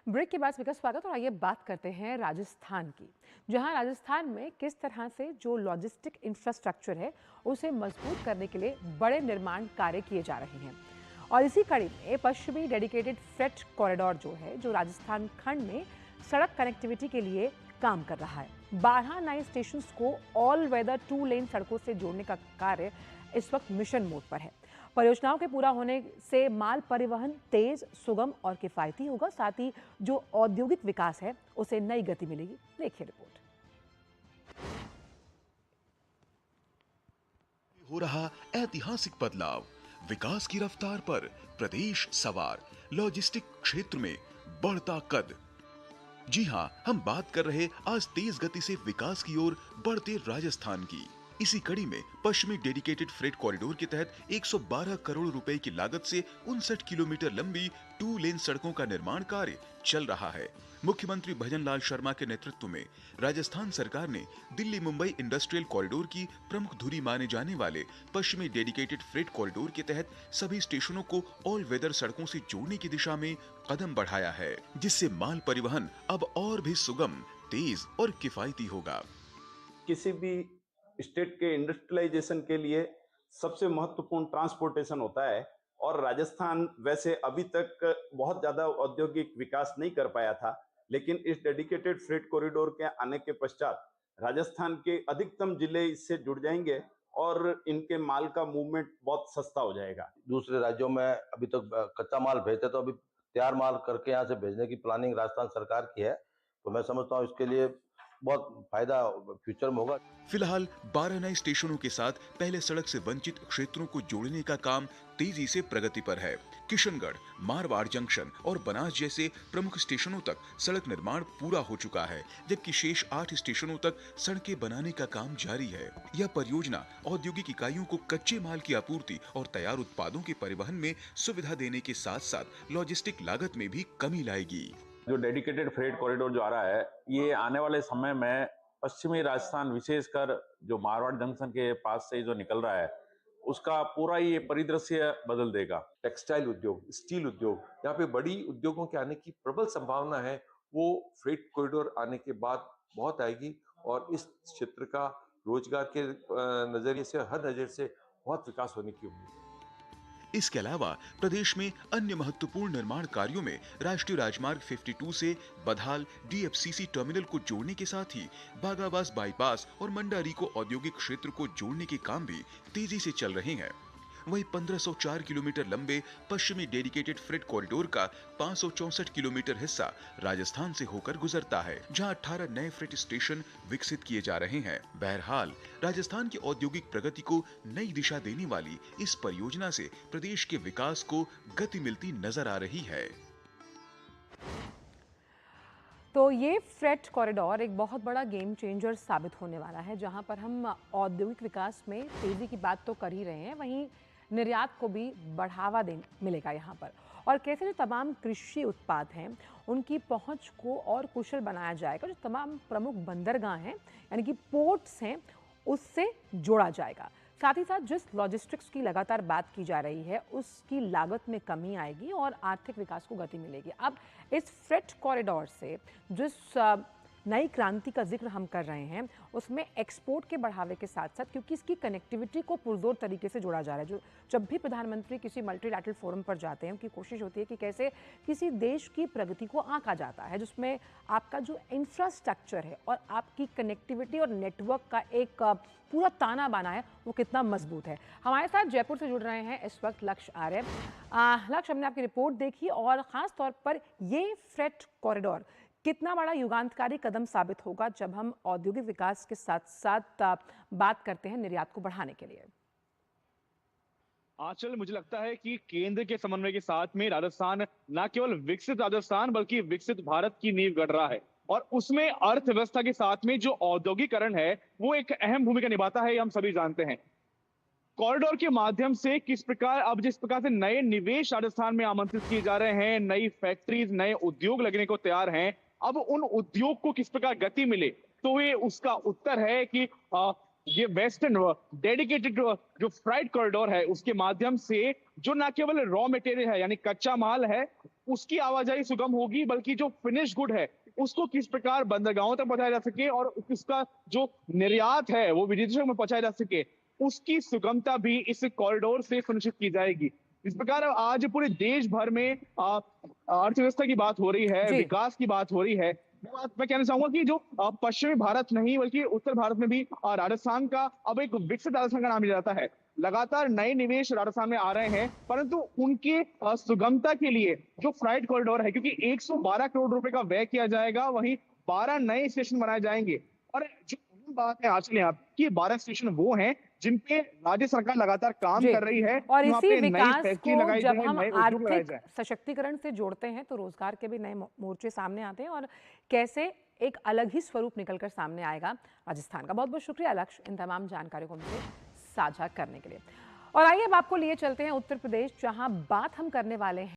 Break के बाद speaker स्वागत और आइए बात करते हैं राजस्थान की, जहां राजस्थान में किस तरह से जो लॉजिस्टिक इंफ्रास्ट्रक्चर है उसे मजबूत करने के लिए बड़े निर्माण कार्य किए जा रहे हैं। और इसी कड़ी में पश्चिमी डेडिकेटेड फ्रेट कॉरिडोर जो है, जो राजस्थान खंड में सड़क कनेक्टिविटी के लिए काम कर रहा है। 12 नए स्टेशन को ऑल वेदर 2 लेन सड़कों से जोड़ने का कार्य इस वक्त मिशन मोड पर है। परियोजनाओं के पूरा होने से माल परिवहन तेज, सुगम और किफायती होगा। साथ ही जो औद्योगिक विकास है उसे नई गति मिलेगी। देखिए रिपोर्ट। हो रहा ऐतिहासिक बदलाव, विकास की रफ्तार पर प्रदेश सवार, लॉजिस्टिक क्षेत्र में बढ़ता कद। जी हां, हम बात कर रहे आज तेज गति से विकास की ओर बढ़ते राजस्थान की। इसी कड़ी में पश्चिमी डेडिकेटेड फ्रेट कॉरिडोर के तहत 112 करोड़ रुपए की लागत से 59 किलोमीटर लंबी 2 लेन सड़कों का निर्माण कार्य चल रहा है। मुख्यमंत्री भजनलाल शर्मा के नेतृत्व में राजस्थान सरकार ने दिल्ली मुंबई इंडस्ट्रियल कॉरिडोर की प्रमुख धुरी माने जाने वाले पश्चिमी डेडिकेटेड फ्रेट कॉरिडोर के तहत सभी स्टेशनों को ऑल वेदर सड़कों से जोड़ने की दिशा में कदम बढ़ाया है, जिससे माल परिवहन अब और भी सुगम, तेज और किफायती होगा। किसी भी स्टेट के इंडस्ट्रियलाइजेशन के लिए सबसे महत्वपूर्ण ट्रांसपोर्टेशन होता है और राजस्थान वैसे अभी तक बहुत ज्यादा औद्योगिक विकास नहीं कर पाया था, लेकिन इस डेडिकेटेड फ्रेट कॉरिडोर के आने के पश्चात राजस्थान के अधिकतम जिले इससे जुड़ जाएंगे और इनके माल का मूवमेंट बहुत सस्ता हो जाएगा। दूसरे राज्यों में अभी तक कच्चा माल भेजते, तो अभी तैयार माल करके यहाँ से भेजने की प्लानिंग राजस्थान सरकार की है। तो मैं समझता हूँ इसके लिए बहुत फायदा फ्यूचर में होगा। फिलहाल 12 नए स्टेशनों के साथ पहले सड़क से वंचित क्षेत्रों को जोड़ने का काम तेजी से प्रगति पर है। किशनगढ़, मारवाड़ जंक्शन और बनास जैसे प्रमुख स्टेशनों तक सड़क निर्माण पूरा हो चुका है, जबकि शेष 8 स्टेशनों तक सड़कें बनाने का काम जारी है। यह परियोजना औद्योगिक इकाइयों को कच्चे माल की आपूर्ति और तैयार उत्पादों के परिवहन में सुविधा देने के साथ साथ लॉजिस्टिक लागत में भी कमी लाएगी। जो डेडिकेटेड फ्रेट कॉरिडोर जो आ रहा है, ये आने वाले समय में पश्चिमी राजस्थान, विशेषकर जो मारवाड़ जंक्शन के पास से जो निकल रहा है, उसका पूरा ये परिदृश्य बदल देगा। टेक्सटाइल उद्योग, स्टील उद्योग, यहाँ पे बड़ी उद्योगों के आने की प्रबल संभावना है। वो फ्रेट कॉरिडोर आने के बाद बहुत आएगी और इस क्षेत्र का रोजगार के नजरिए से, हर नजर से बहुत विकास होने की उम्मीद है। इसके अलावा प्रदेश में अन्य महत्वपूर्ण निर्माण कार्यों में राष्ट्रीय राजमार्ग 52 से बधाल डीएफसीसी टर्मिनल को जोड़ने के साथ ही बागाबास बाईपास और मंडारी को औद्योगिक क्षेत्र को जोड़ने के काम भी तेजी से चल रहे हैं। वहीं 1504 किलोमीटर लंबे पश्चिमी डेडिकेटेड फ्रेट कॉरिडोर का 564 किलोमीटर हिस्सा राजस्थान से होकर गुजरता है, जहां 18 नए फ्रेट स्टेशन विकसित किए जा रहे हैं। बहरहाल राजस्थान की औद्योगिक प्रगति को नई दिशा देने वाली इस परियोजना से प्रदेश के विकास को गति मिलती नजर आ रही है। तो ये फ्रेट कॉरिडोर एक बहुत बड़ा गेम चेंजर साबित होने वाला है, जहां पर हम औद्योगिक विकास में तेजी की बात तो कर ही रहे हैं, वहीं निर्यात को भी बढ़ावा मिलेगा यहाँ पर। और कैसे जो तमाम कृषि उत्पाद हैं उनकी पहुँच को और कुशल बनाया जाएगा, जो तमाम प्रमुख बंदरगाह हैं यानी कि पोर्ट्स हैं उससे जोड़ा जाएगा। साथ ही साथ जिस लॉजिस्टिक्स की लगातार बात की जा रही है उसकी लागत में कमी आएगी और आर्थिक विकास को गति मिलेगी। अब इस फ्रेट कॉरिडोर से जिस नई क्रांति का जिक्र हम कर रहे हैं उसमें एक्सपोर्ट के बढ़ावे के साथ साथ, क्योंकि इसकी कनेक्टिविटी को पुरजोर तरीके से जोड़ा जा रहा है। जो जब भी प्रधानमंत्री किसी मल्टीलैटरल फोरम पर जाते हैं उनकी कोशिश होती है कि कैसे किसी देश की प्रगति को आंका जाता है, जिसमें आपका जो इंफ्रास्ट्रक्चर है और आपकी कनेक्टिविटी और नेटवर्क का एक पूरा ताना बाना है वो कितना मजबूत है। हमारे साथ जयपुर से जुड़ रहे हैं इस वक्त लक्ष्य आर्य। लक्ष्य, हमने आपकी रिपोर्ट देखी और खास तौर पर ये फ्रेट कॉरिडोर कितना बड़ा युगांतकारी कदम साबित होगा जब हम औद्योगिक विकास के साथ साथ बात करते हैं निर्यात को बढ़ाने के लिए। आंचल, मुझे लगता है कि केंद्र के समन्वय के साथ में राजस्थान न केवल विकसित राजस्थान बल्कि विकसित भारत की नींव गढ़ रहा है और उसमें अर्थव्यवस्था के साथ में जो औद्योगिकरण है वो एक अहम भूमिका निभाता है, ये हम सभी जानते हैं। कॉरिडोर के माध्यम से किस प्रकार, अब जिस प्रकार से नए निवेश राजस्थान में आमंत्रित किए जा रहे हैं, नई फैक्ट्रीज, नए उद्योग लगने को तैयार हैं, अब उन उद्योग को किस प्रकार गति मिले, तो ये उसका उत्तर है कि ये वेस्टर्न डेडिकेटेड जो फ्राइट कॉरिडोर है उसके माध्यम से जो न केवल रॉ मटेरियल है यानी कच्चा माल है उसकी आवाजाही सुगम होगी, बल्कि जो फिनिश गुड है उसको किस प्रकार बंदरगाहों तक पहुंचाया जा सके और उसका जो निर्यात है वो विदेशों में पहुंचाया जा सके, उसकी सुगमता भी इस कॉरिडोर से सुनिश्चित की जाएगी। इस प्रकार आज पूरे देश भर में अर्थव्यवस्था की बात हो रही है, जी। विकास की बात हो रही है। मैं कहना चाहूंगा कि जो पश्चिमी भारत नहीं बल्कि उत्तर भारत में भी राजस्थान का अब एक विकसित राजस्थान का नाम लिया जाता है। लगातार नए निवेश राजस्थान में आ रहे हैं, परंतु उनके सुगमता के लिए जो फ्राइट कॉरिडोर है, क्योंकि 112 करोड़ रुपए का व्यय किया जाएगा, वहीं 12 नए स्टेशन बनाए जाएंगे। और जो अहम बात है आंचल यहाँ की, 12 स्टेशन वो हैं जिन पे राज्य सरकार लगातार काम जी। कर रही है। और वहाँ इसी पे नई विकास फैक्ट्री को लगाई जब जाए, हम नए उद्योग लगाए आर्थिक जाए। सशक्तिकरण से जोड़ते हैं तो रोजगार के भी नए मोर्चे सामने आते हैं और कैसे एक अलग ही स्वरूप निकलकर सामने आएगा राजस्थान का। बहुत बहुत शुक्रिया लक्ष्य इन तमाम जानकारियों को मुझे साझा करने के लिए। और आइए अब आपको लिए चलते हैं उत्तर प्रदेश, जहां बात हम करने वाले हैं